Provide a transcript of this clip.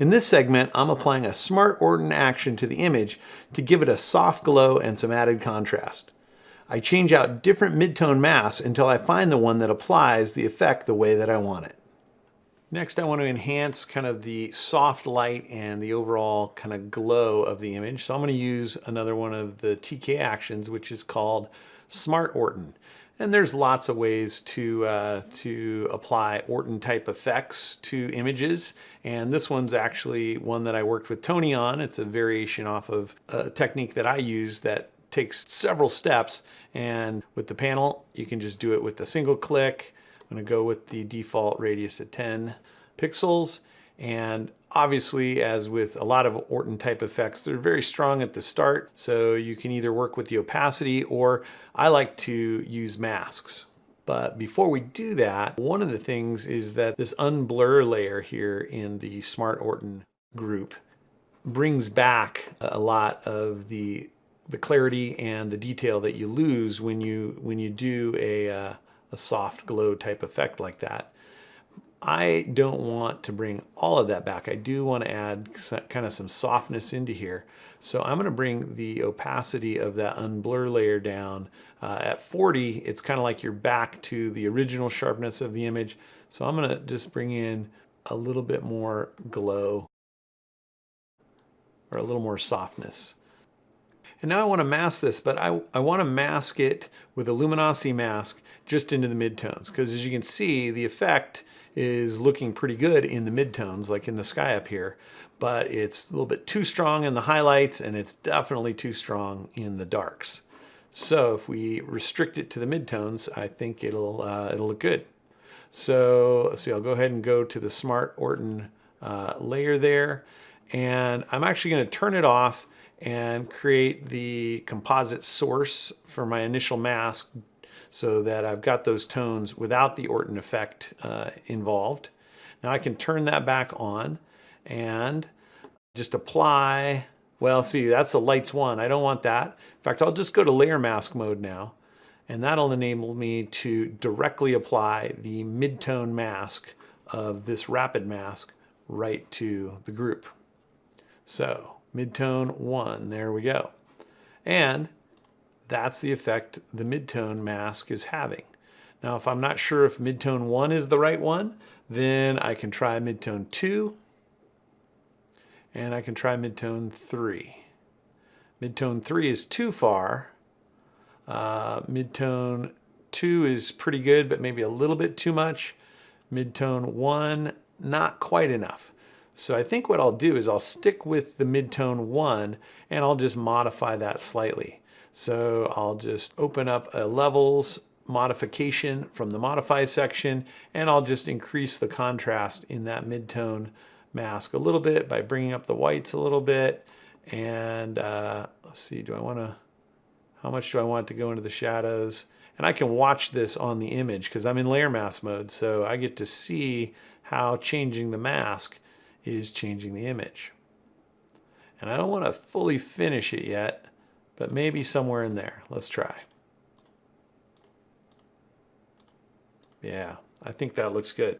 In this segment, I'm applying a Smart Orton action to the image to give it a soft glow and some added contrast. I change out different midtone masks until I find the one that applies the effect the way that I want it. Next, I want to enhance kind of the soft light and the overall kind of glow of the image. So I'm going to use another one of the TK actions, which is called Smart Orton. And there's lots of ways to apply Orton type effects to images. And this one's actually one that I worked with Tony on. It's a variation off of a technique that I use that takes several steps. And with the panel, you can just do it with a single click. I'm going to go with the default radius at 10 pixels. And obviously, as with a lot of Orton type effects, they're very strong at the start. So you can either work with the opacity, or I like to use masks. But before we do that, one of the things is that this unblur layer here in the Smart Orton group brings back a lot of the clarity and the detail that you lose when you do a soft glow type effect like that. I don't want to bring all of that back. I do want to add kind of some softness into here. So I'm going to bring the opacity of that unblur layer down. At 40, it's kind of like you're back to the original sharpness of the image. So I'm going to just bring in a little bit more glow, or a little more softness. And now I want to mask this, but I want to mask it with a luminosity mask just into the midtones, because as you can see, the effect is looking pretty good in the midtones, like in the sky up here, but it's a little bit too strong in the highlights, and it's definitely too strong in the darks. So if we restrict it to the midtones, I think it'll look good. So let's see, I'll go ahead and go to the Smart Orton layer there, and I'm actually going to turn it off and create the composite source for my initial mask, so that I've got those tones without the Orton effect involved. Now I can turn that back on and just apply. Well, see, that's the lights one. I don't want that. In fact, I'll just go to layer mask mode now, and that'll enable me to directly apply the midtone mask of this rapid mask right to the group. So midtone 1, there we go. And that's the effect the midtone mask is having. Now, if I'm not sure if midtone 1 is the right one, then I can try midtone 2, and I can try midtone 3. Midtone 3 is too far. Midtone 2 is pretty good, but maybe a little bit too much. Midtone 1, not quite enough. So I think what I'll do is I'll stick with the midtone 1, and I'll just modify that slightly. So I'll just open up a levels modification from the modify section, and I'll just increase the contrast in that midtone mask a little bit by bringing up the whites a little bit. And let's see, how much do I want it to go into the shadows? And I can watch this on the image because I'm in layer mask mode, so I get to see how changing the mask is changing the image. And I don't want to fully finish it yet, but maybe somewhere in there. Let's try. Yeah, I think that looks good.